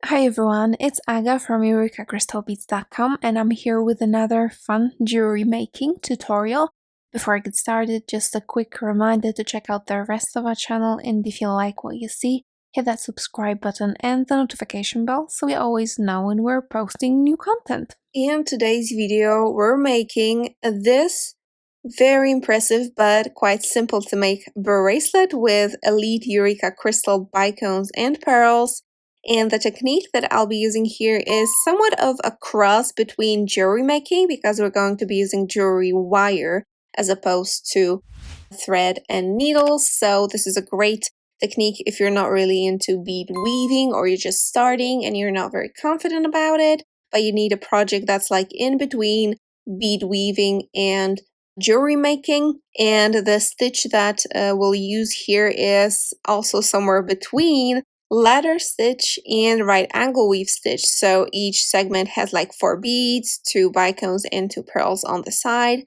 Hi everyone, it's Aga from EurekaCrystalBeads.com and I'm here with another fun jewelry making tutorial. Before I get started, just a quick reminder to check out the rest of our channel, and if you like what you see, hit that subscribe button and the notification bell so you always know when we're posting new content. In today's video, we're making this very impressive but quite simple to make bracelet with ELITE Eureka Crystal bicones and pearls. And the technique that I'll be using here is somewhat of a cross between jewelry making, because we're going to be using jewelry wire as opposed to thread and needles. So this is a great technique if you're not really into bead weaving, or you're just starting and you're not very confident about it, but you need a project that's like in between bead weaving and jewelry making. And the stitch that we'll use here is also somewhere between ladder stitch and right angle weave stitch. So each segment has like 4 beads, 2 bicones, and 2 pearls on the side.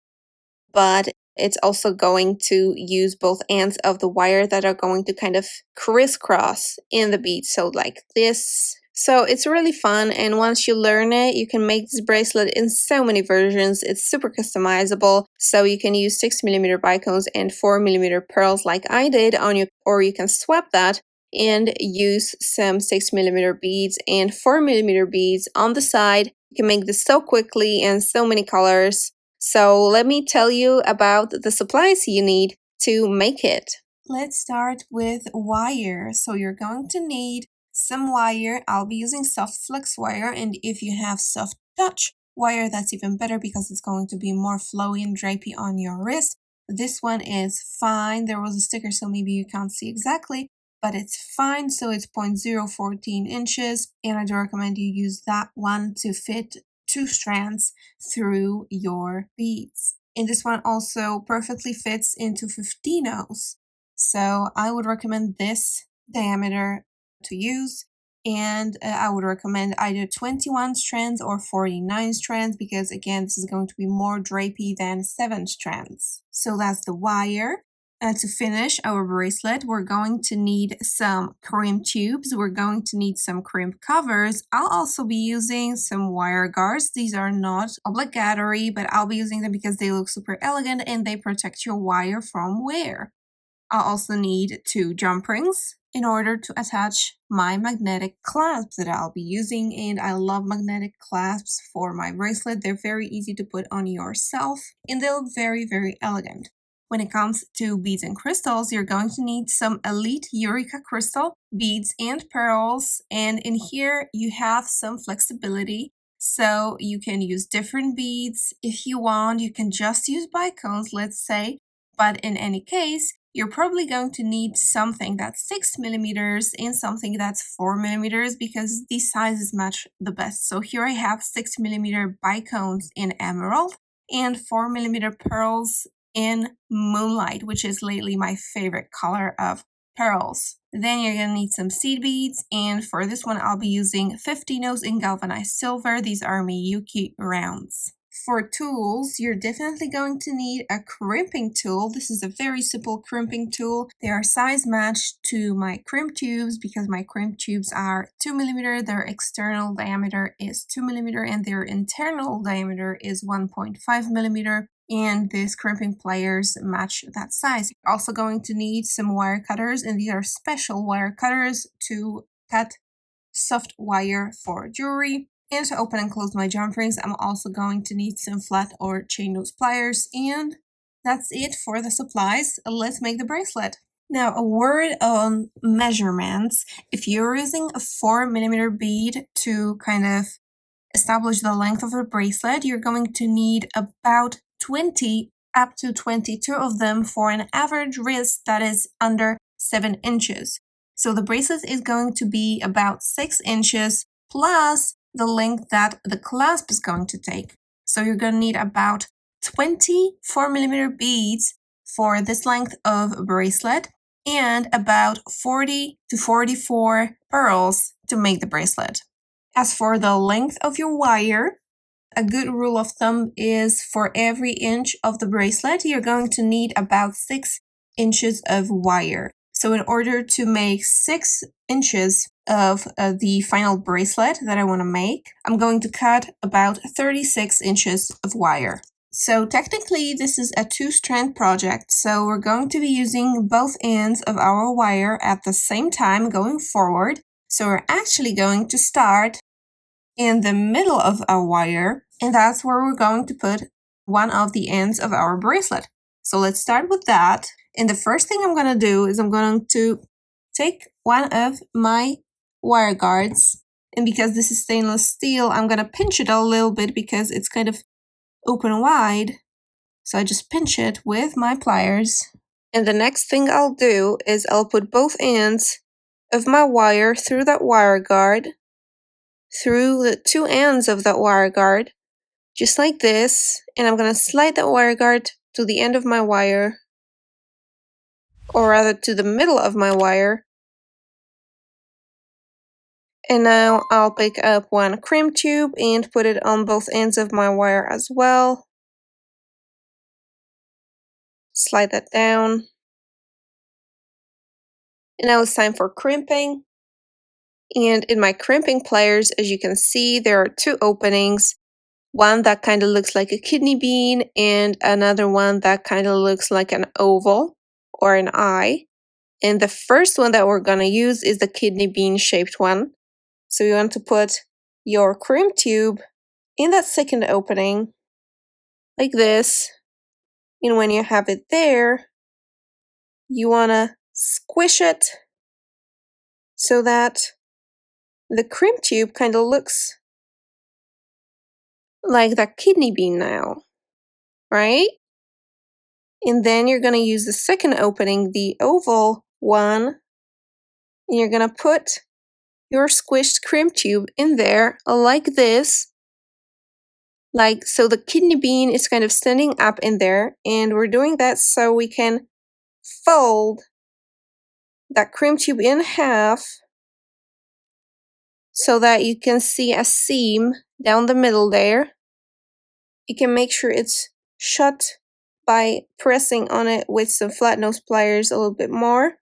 But it's also going to use both ends of the wire that are going to kind of crisscross in the bead, so like this. So it's really fun, and once you learn it, you can make this bracelet in so many versions. It's super customizable, so you can use 6mm bicones and 4mm pearls like I did on you, or you can swap that and use some 6mm beads and 4mm beads on the side. You can make this so quickly and so many colors. So let me tell you about the supplies you need to make it. Let's start with wire. So you're going to need some wire. I'll be using soft flex wire, and if you have soft touch wire, that's even better because it's going to be more flowy and drapey on your wrist. This one is fine. There was a sticker, so maybe you can't see exactly, but it's fine. So it's 0.014 inches, and I do recommend you use that one to fit 2 strands through your beads. And this one also perfectly fits into 15-ohs. So I would recommend this diameter to use, and I would recommend either 21 strands or 49 strands, because again, this is going to be more drapey than 7 strands. So that's the wire. To finish our bracelet, we're going to need some crimp tubes. We're going to need some crimp covers. I'll also be using some wire guards. These are not obligatory, but I'll be using them because they look super elegant and they protect your wire from wear. I'll also need 2 jump rings in order to attach my magnetic clasps that I'll be using, and I love magnetic clasps for my bracelet. They're very easy to put on yourself and they look very, very elegant. When it comes to beads and crystals, you're going to need some ELITE Eureka Crystal beads and pearls, and in here you have some flexibility, so you can use different beads. If you want, you can just use bicones, let's say, but in any case, you're probably going to need something that's 6mm and something that's 4mm, because these sizes match the best. So here I have 6mm bicones in emerald and 4mm pearls in moonlight, which is lately my favorite color of pearls. Then you're going to need some seed beads, and for this one I'll be using 15-ohs in galvanized silver. These are Miyuki rounds. For tools, you're definitely going to need a crimping tool. This is a very simple crimping tool. They are size matched to my crimp tubes because my crimp tubes are 2mm, their external diameter is 2mm, and their internal diameter is 1.5mm. And these crimping pliers match that size. You're also going to need some wire cutters, and these are special wire cutters to cut soft wire for jewelry. And to open and close my jump rings, I'm also going to need some flat or chain nose pliers, and that's it for the supplies. Let's make the bracelet. Now, a word on measurements. If you're using a 4mm bead to kind of establish the length of the bracelet, you're going to need about 20 up to 22 of them for an average wrist that is under 7 inches. So the bracelet is going to be about 6 inches plus the length that the clasp is going to take. So you're going to need about 20 4mm beads for this length of bracelet and about 40 to 44 pearls to make the bracelet. As for the length of your wire, a good rule of thumb is for every inch of the bracelet, you're going to need about 6 inches of wire. So in order to make 6 inches of the final bracelet that I want to make, I'm going to cut about 36 inches of wire. So technically this is a 2-strand project, so we're going to be using both ends of our wire at the same time going forward. So we're actually going to start in the middle of our wire, and that's where we're going to put one of the ends of our bracelet. So let's start with that. And the first thing I'm going to do is I'm going to take one of my wire guards, and because this is stainless steel, I'm going to pinch it a little bit because it's kind of open wide. So I just pinch it with my pliers. And the next thing I'll do is I'll put both ends of my wire through that wire guard, through the 2 ends of that wire guard, just like this, and I'm going to slide that wire guard to the end of my wire, or rather to the middle of my wire. And now I'll pick up one crimp tube and put it on both ends of my wire as well. Slide that down. And now it's time for crimping. And in my crimping pliers, as you can see, there are 2 openings. One that kind of looks like a kidney bean, and another one that kind of looks like an oval or an eye. And the first one that we're going to use is the kidney bean shaped one. So you want to put your crimp tube in that second opening, like this. And when you have it there, you want to squish it so that the crimp tube kind of looks like that kidney bean now, right? And then you're going to use the second opening, the oval one, and you're going to put your squished crimp tube in there like this. Like, so the kidney bean is kind of standing up in there, and we're doing that so we can fold that crimp tube in half so that you can see a seam down the middle there. You can make sure it's shut by pressing on it with some flat nose pliers a little bit more.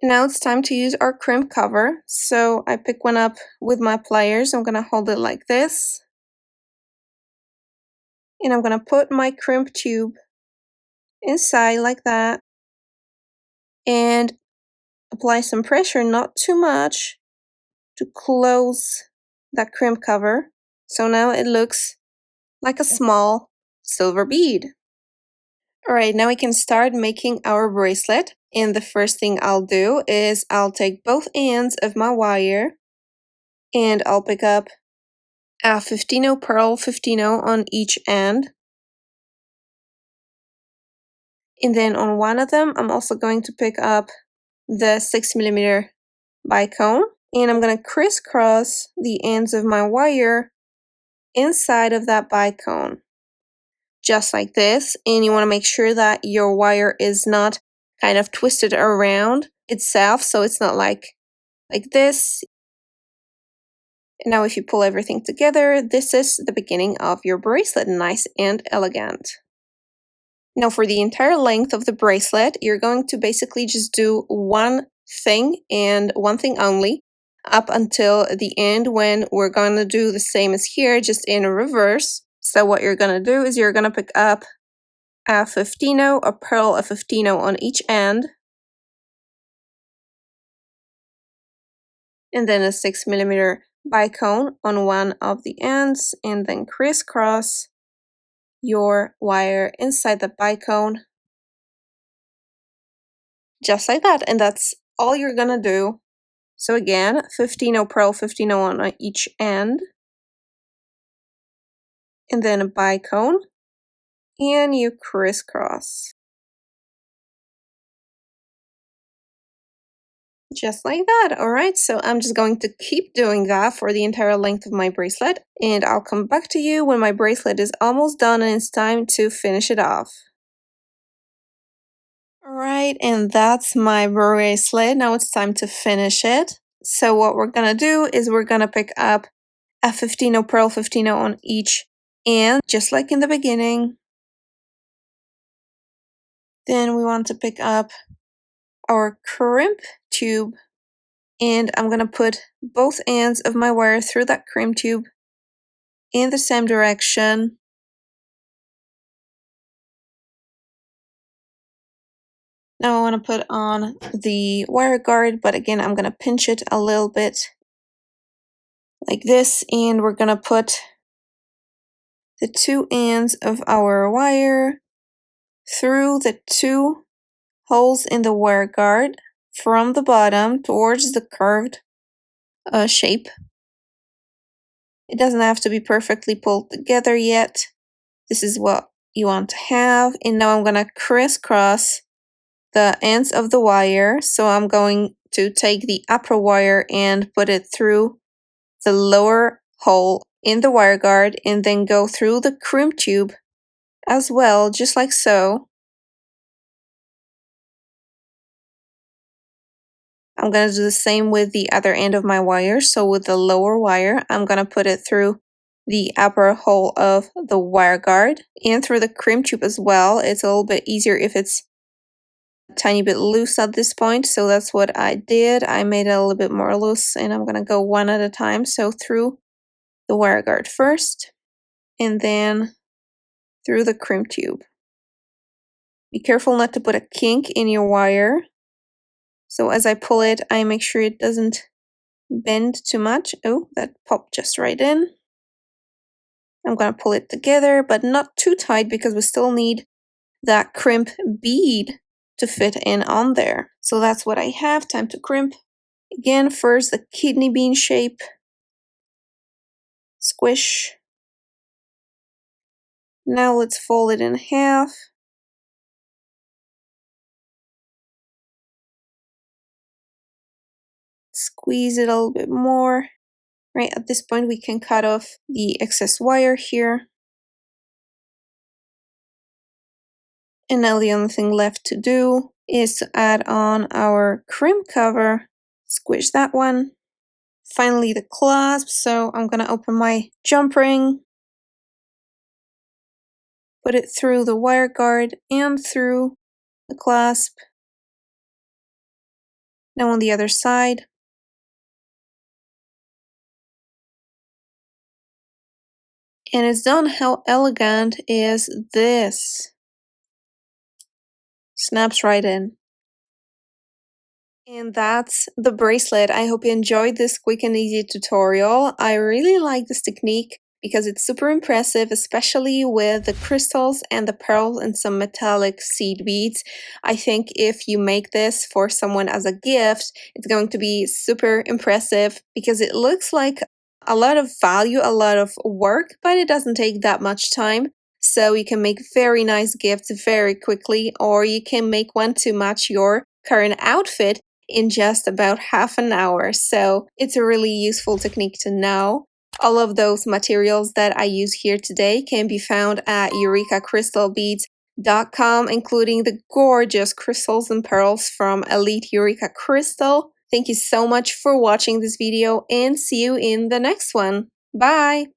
Now it's time to use our crimp cover. So I pick one up with my pliers. I'm going to hold it like this. And I'm going to put my crimp tube inside like that. And apply some pressure, not too much, to close that crimp cover. So now it looks like a small silver bead. Alright, now we can start making our bracelet. And the first thing I'll do is I'll take both ends of my wire and I'll pick up a 15-0 pearl 15-0 on each end. And then on one of them, I'm also going to pick up the 6mm bicone. And I'm going to crisscross the ends of my wire inside of that bicone. Just like this. And you want to make sure that your wire is not kind of twisted around itself, so it's not like this. And now if you pull everything together, this is the beginning of your bracelet, nice and elegant. Now for the entire length of the bracelet, you're going to basically just do one thing and one thing only up until the end, when we're going to do the same as here, just in reverse. So what you're going to do is you're going to pick up a 15-0, a pearl, a 15-0 on each end, and then a 6mm bicone on one of the ends, and then crisscross your wire inside the bicone, just like that. And that's all you're gonna do. So again, 15-0 pearl, 15-0 on each end, and then a bicone, and you crisscross. Just like that. Alright, so I'm just going to keep doing that for the entire length of my bracelet, and I'll come back to you when my bracelet is almost done and it's time to finish it off. Alright, and that's my bracelet. Now it's time to finish it. So what we're gonna do is we're gonna pick up a 15-0 pearl, 15-0 on each end, just like in the beginning. Then we want to pick up our crimp tube, and I'm gonna put both ends of my wire through that crimp tube in the same direction. Now I want to put on the wire guard, but again, I'm going to pinch it a little bit like this, and we're going to put the two ends of our wire through the two holes in the wire guard from the bottom towards the curved shape. It doesn't have to be perfectly pulled together yet. This is what you want to have. And now I'm going to crisscross the ends of the wire. So I'm going to take the upper wire and put it through the lower hole in the wire guard and then go through the crimp tube as well, just like so. I'm going to do the same with the other end of my wire. So with the lower wire, I'm going to put it through the upper hole of the wire guard and through the crimp tube as well. It's a little bit easier if it's a tiny bit loose at this point. So that's what I did. I made it a little bit more loose, and I'm going to go one at a time. So through the wire guard first, and then through the crimp tube. Be careful not to put a kink in your wire. So as I pull it, I make sure it doesn't bend too much. Oh, that popped just right in. I'm going to pull it together, but not too tight because we still need that crimp bead to fit in on there. So that's what I have. Time to crimp. Again, first the kidney bean shape. Squish. Now let's fold it in half. Squeeze it a little bit more. Right at this point, we can cut off the excess wire here. And now the only thing left to do is to add on our crimp cover. Squish that one. Finally, the clasp. So I'm going to open my jump ring, put it through the wire guard and through the clasp. Now on the other side. And it's done. How elegant is this? Snaps right in. And that's the bracelet. I hope you enjoyed this quick and easy tutorial. I really like this technique because it's super impressive, especially with the crystals and the pearls and some metallic seed beads. I think if you make this for someone as a gift, it's going to be super impressive because it looks like a lot of value, a lot of work, but it doesn't take that much time. So you can make very nice gifts very quickly, or you can make one to match your current outfit in just about half an hour. So it's a really useful technique to know. All of those materials that I use here today can be found at EurekaCrystalBeads.com, including the gorgeous crystals and pearls from ELITE Eureka Crystal. Thank you so much for watching this video, and see you in the next one. Bye!